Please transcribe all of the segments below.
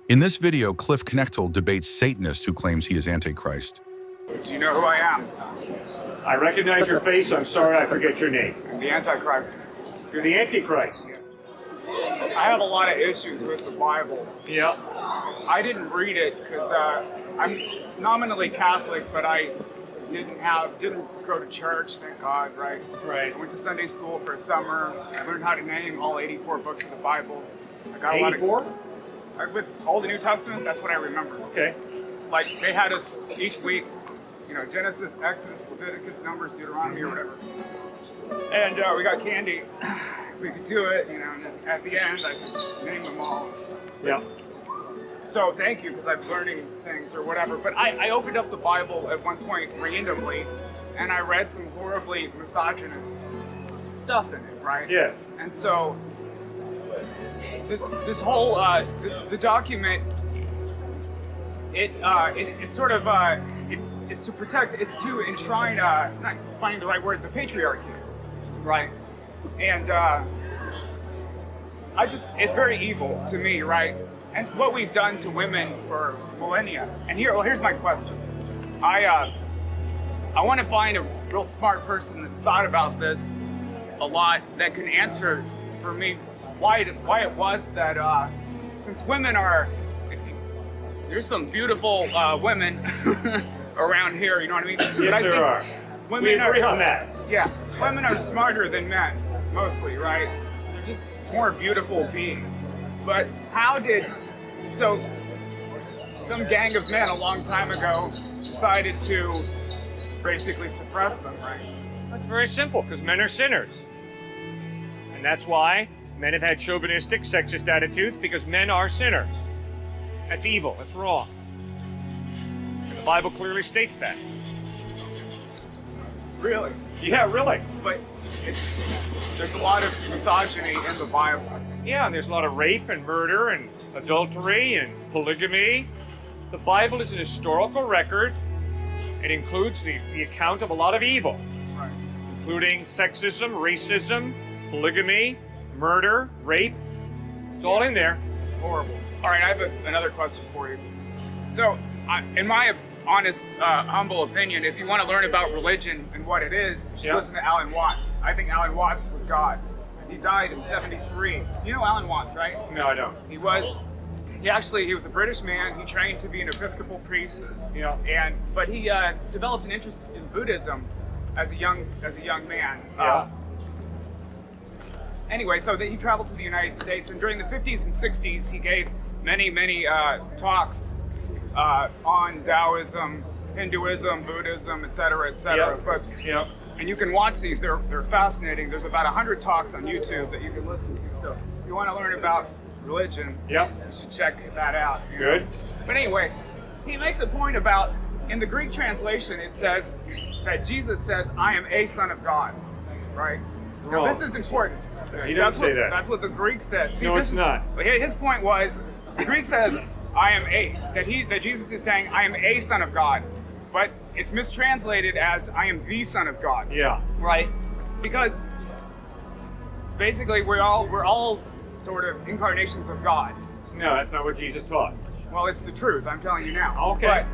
In this video, Cliffe Knechtle debates Satanist who claims he is Antichrist. Do you know who I am? I recognize your face. I'm sorry I forget your name. I'm the Antichrist. You're the Antichrist. I have a lot of issues with the Bible. Yeah. I didn't read it because I'm nominally Catholic, but I didn't go to church, thank God, right? Right. I went to Sunday school for a summer. I learned how to name all 84 books of the Bible. I got 84? With Old and New Testament, that's what I remember. Okay. Like, they had us each week, Genesis, Exodus, Leviticus, Numbers, Deuteronomy, or whatever. And we got candy. We could do it, and then at the end, I could name them all. Yeah. So thank you, because I'm learning things or whatever. But I opened up the Bible at one point randomly, and I read some horribly misogynist stuff in it, right? Yeah. And so this whole the document, it's to protect, it's to enshrine, not finding the right word, the patriarchy, right? And it's very evil to me, right? And what we've done to women for millennia. And here's my question. I want to find a real smart person that's thought about this a lot that can answer for me why it was that since women are, there's some beautiful women around here, you know what I mean? Yes, there are. We agree on that. Yeah, women are smarter than men, mostly, right? They're just more beautiful beings. But some gang of men a long time ago decided to basically suppress them, right? That's very simple, because men are sinners. And that's why men have had chauvinistic, sexist attitudes, because men are sinners. That's evil, that's wrong. And the Bible clearly states that. Really? Yeah, really. But there's a lot of misogyny in the Bible. Yeah, and there's a lot of rape and murder and adultery and polygamy. The Bible is an historical record. It includes the account of a lot of evil, Right. including sexism, racism, polygamy, murder, rape. It's all in there. It's horrible. All right, I have another question for you. So, in my honest, humble opinion, if you want to learn about religion and what it is, you should listen to Alan Watts. I think Alan Watts was God. He died in '73. You know Alan Watts, right? No, I don't. He was a British man. He trained to be an Episcopal priest. But he developed an interest in Buddhism as a young man. Anyway, so he traveled to the United States, and during the 50s and 60s, he gave many talks on Taoism, Hinduism, Buddhism, etc., etc. And you can watch these; they're fascinating. There's about 100 talks on YouTube that you can listen to. So if you want to learn about religion, you should check that out. Good. But anyway, he makes a point about, in the Greek translation, it says that Jesus says, "I am a son of God," right? Wrong. Now, this is important. He doesn't say that. That's what the Greek said. See, No, it's not. His point was, the Greek says, "I am that Jesus is saying, I am a son of God," but it's mistranslated as, "I am the son of God." Yeah. Right? Because basically we're all sort of incarnations of God. No, that's not what Jesus taught. Well, it's the truth, I'm telling you now. Okay.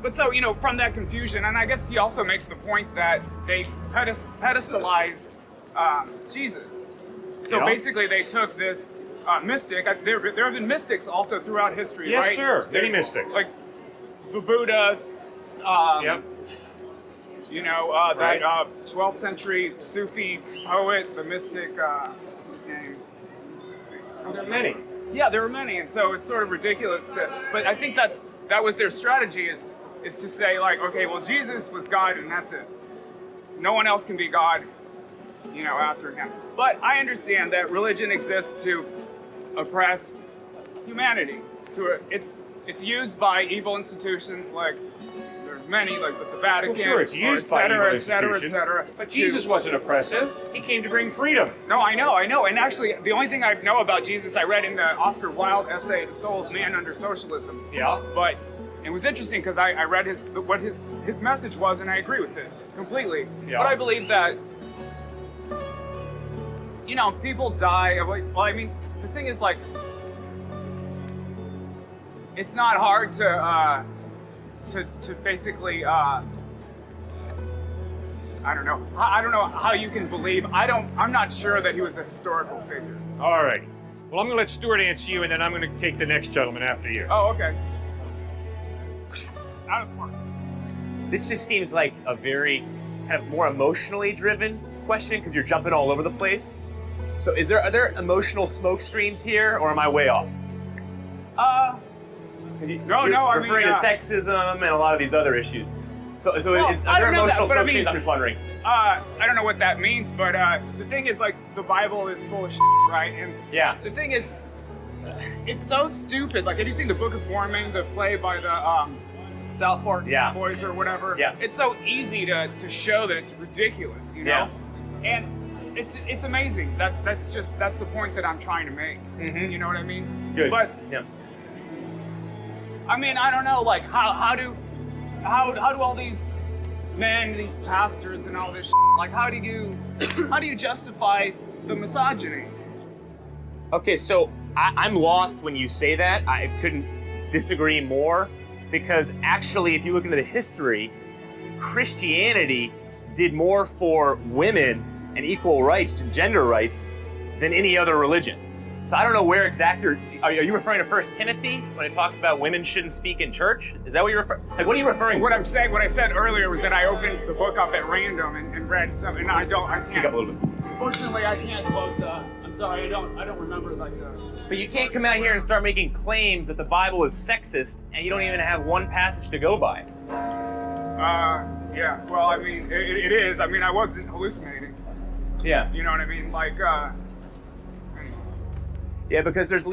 But so, from that confusion, and I guess he also makes the point that they pedestalized Jesus. So basically they took this mystic, there have been mystics also throughout history, Yes, right? sir. Many There's, mystics. Like the Buddha, Yep. that 12th century Sufi poet, the mystic, what's his name? There are many. Yeah, there were many, and so it's sort of ridiculous but I think that was their strategy is to say, like, okay, well, Jesus was God and that's it. So no one else can be God, after him. But I understand that religion exists to oppress humanity. It's used by evil institutions, like there's many, like the Vatican. Well, sure, it's used by evil institutions, et cetera. but Jesus wasn't oppressive. He came to bring freedom. No, I know. And actually, the only thing I know about Jesus, I read in the Oscar Wilde essay, "The Soul of Man Under Socialism." Yeah. But it was interesting because I read what his message was, and I agree with it completely. Yeah. But I believe that, people die. Well, I mean, the thing is, like, it's not hard to basically I don't know how you can believe. I'm not sure that he was a historical figure. All right. Well, I'm going to let Stuart answer you, and then I'm going to take the next gentleman after you. Oh, okay. Out of the park. This just seems like a very kind of more emotionally driven question because you're jumping all over the place. So are there emotional smoke screens here, or am I way off? No. You're referring to sexism and a lot of these other issues. So are there emotional smoke screens? I'm just wondering. I don't know what that means, but the thing is, like, the Bible is full of shit, right? And yeah. The thing is, it's so stupid. Like, have you seen the Book of Mormon, the play by the South Park boys or whatever? Yeah. It's so easy to show that it's ridiculous, you know? Yeah. And it's amazing. That's the point that I'm trying to make. Mm-hmm. You know what I mean? Good. But yeah. I mean, I don't know. Like, how do all these men, these pastors, and all this shit, like, how do you justify the misogyny? Okay, so I'm lost when you say that. I couldn't disagree more, because actually, if you look into the history, Christianity did more for women and equal rights to gender rights than any other religion. So I don't know where exactly are you referring to 1 Timothy when it talks about women shouldn't speak in church? Is that what you're referring? Like, what are you referring what to? I'm saying, what I said earlier was that I opened the book up at random and read some, and I can't. Speak up a little bit. Unfortunately, I can't quote. I'm sorry, I don't remember like. But you can't come out here and start making claims that the Bible is sexist, and you don't even have one passage to go by. Yeah. Well, I mean, it is. I mean, I wasn't hallucinating. Yeah. You know what I mean? Like. Yeah, because there's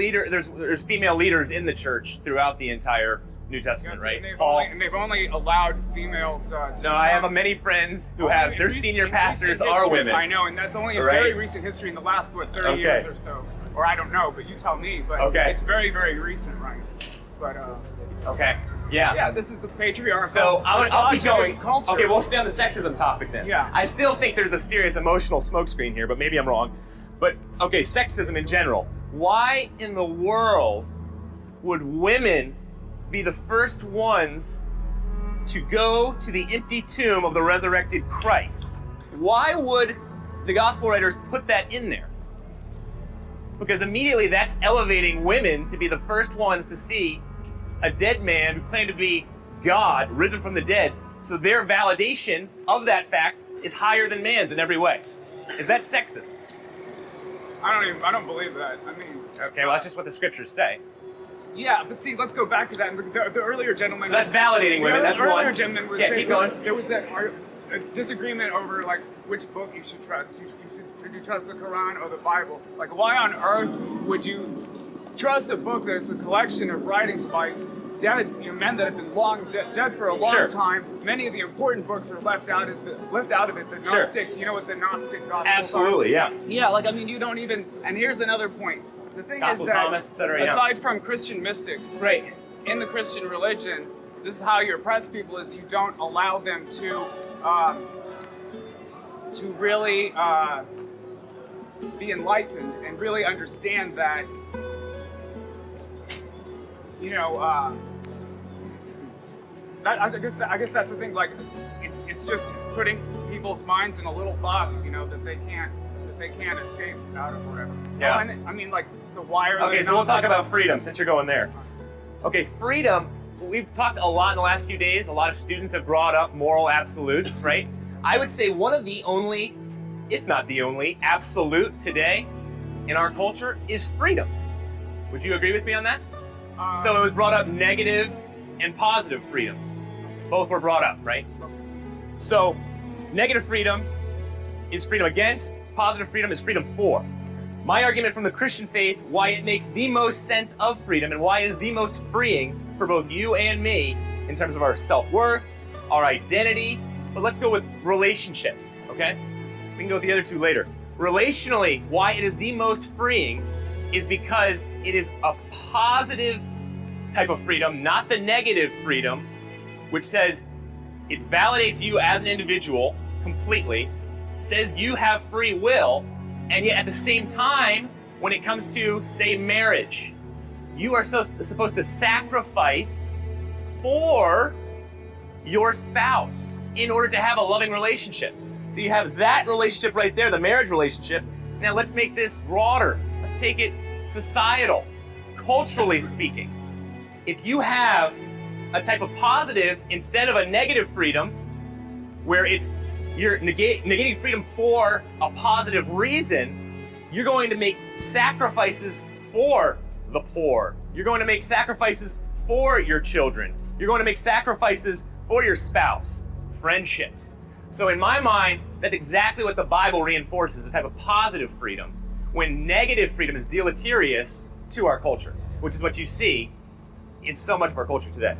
female leaders in the church throughout the entire New Testament, right? And they've only allowed females. No, I have many friends who have their senior pastors are women. I know, and that's only in very recent history, in the last 30 years or so, or I don't know, but you tell me. But it's very, very recent, right? But okay, yeah. Yeah, this is the patriarchal. So I'll keep going. Culture. Okay, we'll stay on the sexism topic then. Yeah. I still think there's a serious emotional smokescreen here, but maybe I'm wrong. But okay, sexism in general. Why in the world would women be the first ones to go to the empty tomb of the resurrected Christ? Why would the gospel writers put that in there? Because immediately that's elevating women to be the first ones to see a dead man who claimed to be God, risen from the dead. So their validation of that fact is higher than man's in every way. Is that sexist? I don't believe that. I mean. Okay, well, that's just what the scriptures say. Yeah, but see, let's go back to that. The earlier gentleman. So that's validating women. That's one. The earlier gentleman was saying, keep going. There was that disagreement over like which book you should trust. Should you trust the Quran or the Bible? Like, why on earth would you trust a book that's a collection of writings by dead men that have been dead for a long time? Many of the important books are left out of it. The Gnostic, do you know what the Gnostic Gospels Absolutely, are? yeah. Yeah, like, I mean, you don't even. And here's another point. The thing Gospel is that, Thomas, et cetera, aside from Christian mystics, right, in the Christian religion, this is how you oppress people: is you don't allow them to really be enlightened and really understand that. I guess that's the thing. Like, it's just putting people's minds in a little box, that they can't escape out of, whatever. Yeah. I mean, like, so why are they? Okay, so we'll talk about freedom since you're going there. Okay, freedom. We've talked a lot in the last few days. A lot of students have brought up moral absolutes, right? I would say one of the only, if not the only, absolute today in our culture is freedom. Would you agree with me on that? So it was brought up negative and positive freedom. Both were brought up, right? So negative freedom is freedom against, positive freedom is freedom for. My argument from the Christian faith, why it makes the most sense of freedom and why it is the most freeing for both you and me in terms of our self-worth, our identity. But let's go with relationships, okay? We can go with the other two later. Relationally, why it is the most freeing is because it is a positive type of freedom, not the negative freedom, which says it validates you as an individual completely, says you have free will, and yet at the same time, when it comes to, say, marriage, you are supposed to sacrifice for your spouse in order to have a loving relationship. So you have that relationship right there, the marriage relationship. Now let's make this broader. Let's take it societal, culturally speaking. If you have a type of positive instead of a negative freedom, where you're negating freedom for a positive reason, you're going to make sacrifices for the poor. You're going to make sacrifices for your children. You're going to make sacrifices for your spouse, friendships. So in my mind, that's exactly what the Bible reinforces, a type of positive freedom, when negative freedom is deleterious to our culture, which is what you see in so much of our culture today.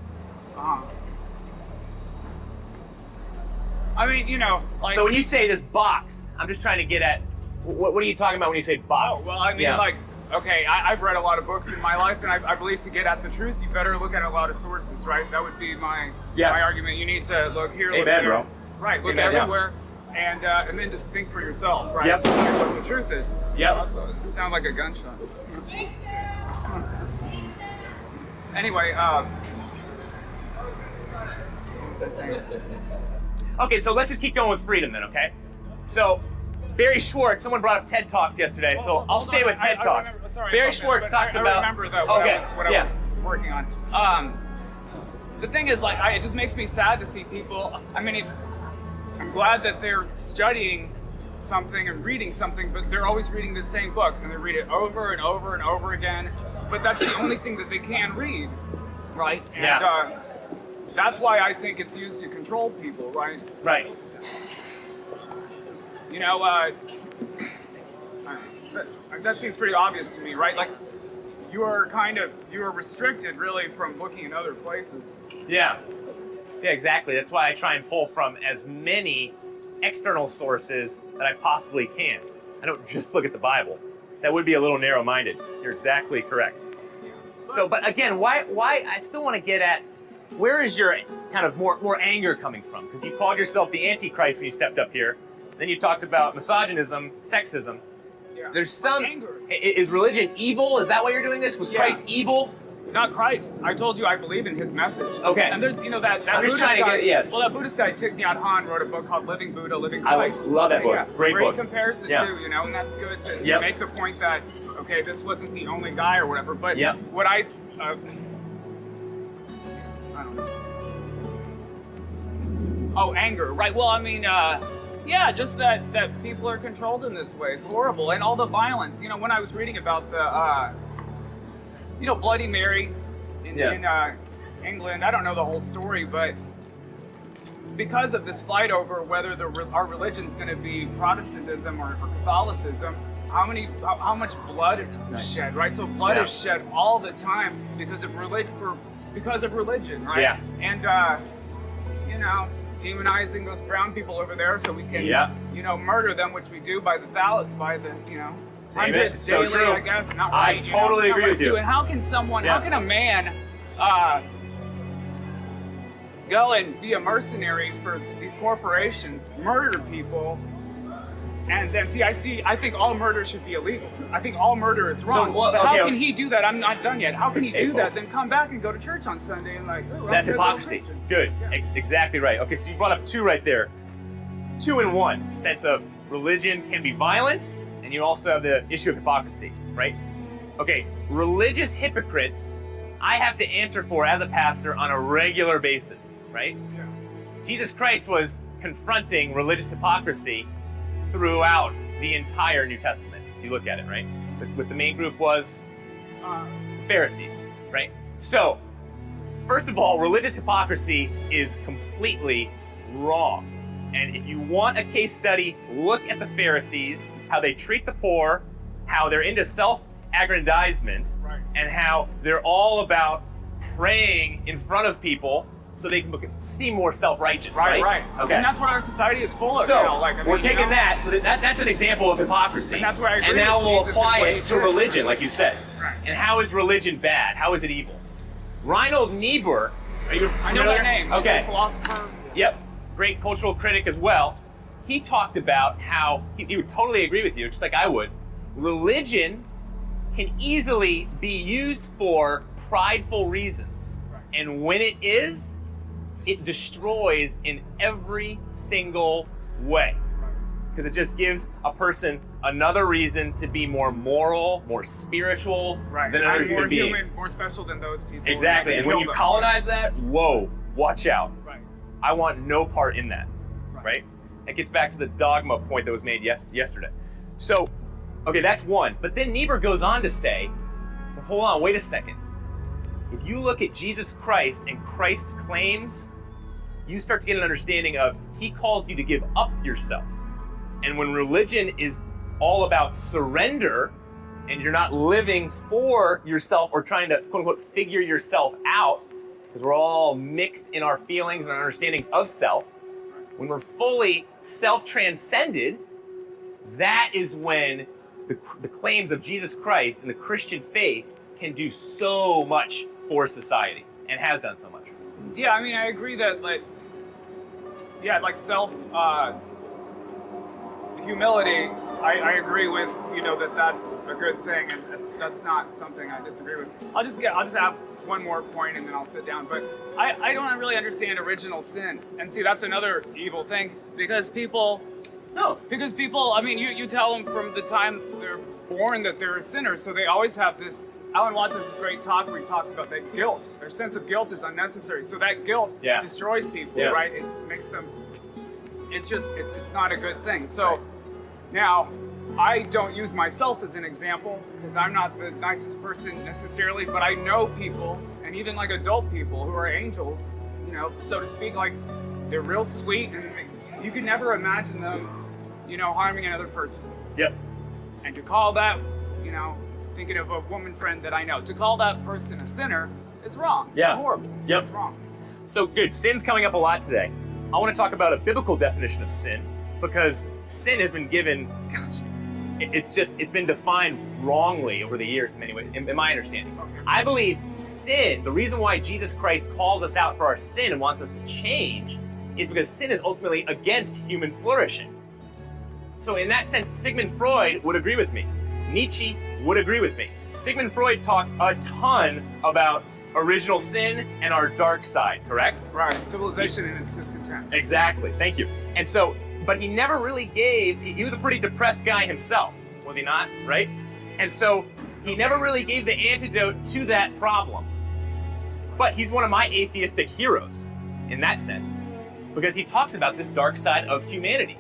I mean, like... So when you say this box, I'm just trying to get at, what are you talking about when you say box? Oh, well, I mean, like, okay, I've read a lot of books in my life, and I believe to get at the truth, you better look at a lot of sources, right? That would be my argument. You need to look here, look there. Bro. Right, look everywhere, and then just think for yourself, right? Yep. What the truth is. Yep. It sounds like a gunshot. Anyway, what was I saying? Okay, so let's just keep going with freedom then, okay? So, Barry Schwartz, someone brought up TED Talks yesterday, so I'll stay with TED Talks. Barry Schwartz talks about... I remember that what I was working on. The thing is, like, it just makes me sad to see people, I mean, I'm glad that they're studying something and reading something, but they're always reading the same book, and they read it over and over and over again, but that's the only thing that they can read, right? And that's why I think it's used to control people, right? Right. That seems pretty obvious to me, right? Like, you are restricted, really, from looking in other places. Yeah. Yeah, exactly. That's why I try and pull from as many external sources that I possibly can. I don't just look at the Bible. That would be a little narrow-minded. You're exactly correct. So, but again, why I still want to get at, where is your kind of more anger coming from? Because you called yourself the Antichrist when you stepped up here. Then you talked about misogynism, sexism. Yeah. There's some... Is religion evil? Is that why you're doing this? Was Christ evil? Not Christ. I told you I believe in his message. Okay. And there's, that I'm just Buddhist trying to guy, get, Well, that Buddhist guy, Thich Nhat Hanh, wrote a book called Living Buddha, Living Christ. I love that book. Yeah, Great where book. he compares the two, and that's good to make the point that, okay, this wasn't the only guy or whatever, but what I don't know. Oh, anger, right. Well, I mean, just that people are controlled in this way. It's horrible. And all the violence. When I was reading about the, Bloody Mary in England, I don't know the whole story, but because of this fight over whether our religion's going to be Protestantism or Catholicism, how much blood is shed, right? So blood is shed all the time because of religion, right? Yeah. And, demonizing those brown people over there so we can, murder them, which we do by the hundreds so daily, true. I guess. Not right, I totally agree with you. And how can a man go and be a mercenary for these corporations, murder people, and then I think all murder should be illegal. I think all murder is wrong. But how can he do that? I'm not done yet. How can he do that? Then come back and go to church on Sunday and that's hypocrisy. Good. Yeah. Exactly right. Okay, so you brought up two right there. 2 in 1. Sense of religion can be violent, and you also have the issue of hypocrisy, right? Okay, religious hypocrites I have to answer for as a pastor on a regular basis, right? Yeah. Jesus Christ was confronting religious hypocrisy throughout the entire New Testament, if you look at it, right? But the main group was Pharisees, right? So, first of all, religious hypocrisy is completely wrong. And if you want a case study, look at the Pharisees, how they treat the poor, how they're into self-aggrandizement, and how they're all about praying in front of people so they can seem more self-righteous, right? Right. Okay. And that's what our society is full of so, now. we're taking that, so that's an example of hypocrisy. And that's where I agree and now with we'll Jesus apply and it to religion, like you said. Right. And how is religion bad? How is it evil? Reinhold Niebuhr, are you familiar? I know that name. Okay. He's a philosopher. Yep. Great cultural critic as well. He talked about how, he would totally agree with you, just like I would. Religion can easily be used for prideful reasons. Right. And when it is, it destroys in every single way. Because it just gives a person another reason to be more moral, more spiritual Right. than another I'm more human being. human, more special than those people. Exactly. And when you colonize that, whoa, watch out. Right. I want no part in that. Right. Right? That gets back to the dogma point that was made yesterday. So, okay, that's one. But then Niebuhr goes on to say, well, hold on, wait a second. If you look at Jesus Christ and Christ's claims, you start to get an understanding of he calls you to give up yourself. And when religion is all about surrender and you're not living for yourself or trying to, quote unquote, figure yourself out, because we're all mixed in our feelings and our understandings of self, when we're fully self-transcended, that is when the claims of Jesus Christ and the Christian faith can do so much for society and has done so much. Yeah, I mean, I agree that, like self humility, I agree with, that's a good thing, and that's not something I disagree with. I'll just have one more point and then I'll sit down. But I don't really understand original sin. And see, that's another evil thing, because people, I mean, you tell them from the time they're born that they're a sinner, so they always have this. Alan Watts has this great talk where he talks about that guilt. Their sense of guilt is unnecessary. So that guilt destroys people, right? It makes them, it's not a good thing. So now, I don't use myself as an example because I'm not the nicest person necessarily, but I know people, and even like adult people who are angels, so to speak, like they're real sweet, and you could never imagine them, harming another person. Yep. And to call that, thinking of a woman friend that I know, to call that person a sinner is wrong. Yeah. It's horrible. Yep. It's wrong. So good. Sin's coming up a lot today. I want to talk about a biblical definition of sin, because sin has been given, it's been defined wrongly over the years in many ways, in my understanding. Okay. I believe sin, the reason why Jesus Christ calls us out for our sin and wants us to change, is because sin is ultimately against human flourishing. So in that sense, Sigmund Freud would agree with me. Nietzsche would agree with me. Sigmund Freud talked a ton about original sin and our dark side, correct? Right. Civilization and its discontent. Exactly. Thank you. And so, but he never really he was a pretty depressed guy himself, was he not? Right? And so he never really gave the antidote to that problem. But he's one of my atheistic heroes in that sense, because he talks about this dark side of humanity.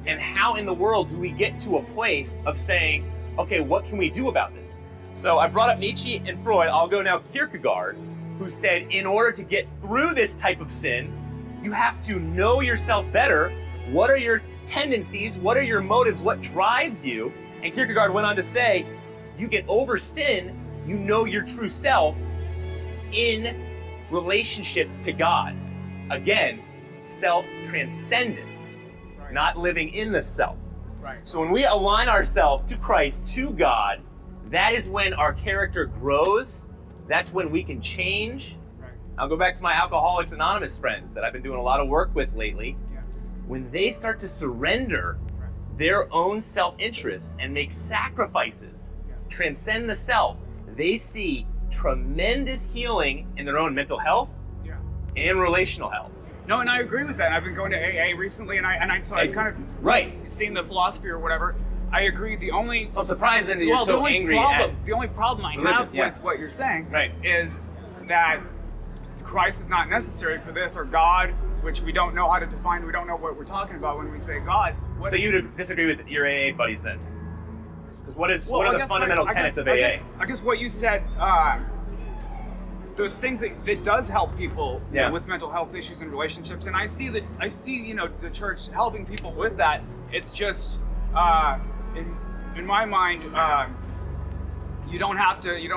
And how in the world do we get to a place of saying, okay, what can we do about this? So I brought up Nietzsche and Freud. I'll go now Kierkegaard, who said, in order to get through this type of sin, you have to know yourself better. What are your tendencies? What are your motives? What drives you? And Kierkegaard went on to say, you get over sin, you know your true self in relationship to God. Again, self-transcendence, not living in the self. Right. So when we align ourselves to Christ, to God, that is when our character grows. That's when we can change. Right. I'll go back to my Alcoholics Anonymous friends that I've been doing a lot of work with lately. Yeah. When they start to surrender their own self-interests and make sacrifices, transcend the self, they see tremendous healing in their own mental health and relational health. No, and I agree with that. I've been going to AA recently, and I kind of seen the philosophy or whatever. I agree. So I'm surprised that you're so angry the only problem I have with what you're saying is that Christ is not necessary for this, or God, which we don't know how to define. We don't know what we're talking about when we say God. So you disagree with your AA buddies then? Because what are the fundamental tenets of AA? I guess what you said, those things that does help people with mental health issues and relationships, and I see the church helping people with that. It's just in my mind, you don't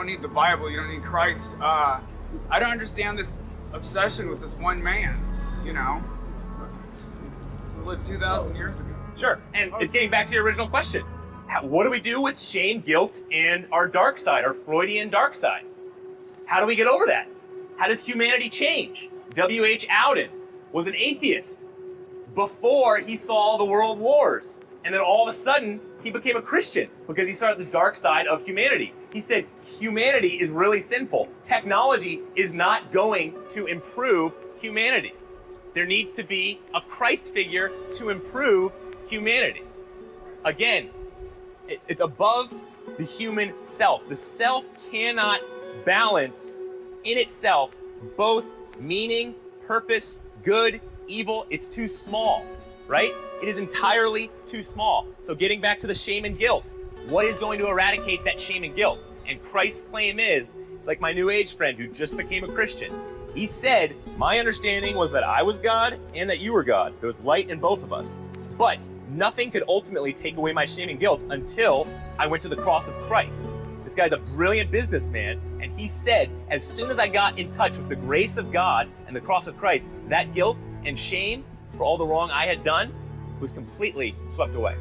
need the Bible, you don't need Christ. I don't understand this obsession with this one man, who lived 2,000 years ago. Sure, and it's getting back to your original question. What do we do with shame, guilt, and our dark side, our Freudian dark side? How do we get over that? How does humanity change? W.H. Auden was an atheist before he saw the world wars. And then all of a sudden, he became a Christian because he saw the dark side of humanity. He said, humanity is really sinful. Technology is not going to improve humanity. There needs to be a Christ figure to improve humanity. Again, it's above the human self. The self cannot balance in itself both meaning, purpose, good, evil. It's too small, right? It is entirely too small. So getting back to the shame and guilt, what is going to eradicate that shame and guilt? And Christ's claim is, it's like my New Age friend who just became a Christian. He said, my understanding was that I was God and that you were God. There was light in both of us. But nothing could ultimately take away my shame and guilt until I went to the cross of Christ. This guy's a brilliant businessman, and he said, as soon as I got in touch with the grace of God and the cross of Christ, that guilt and shame for all the wrong I had done was completely swept away.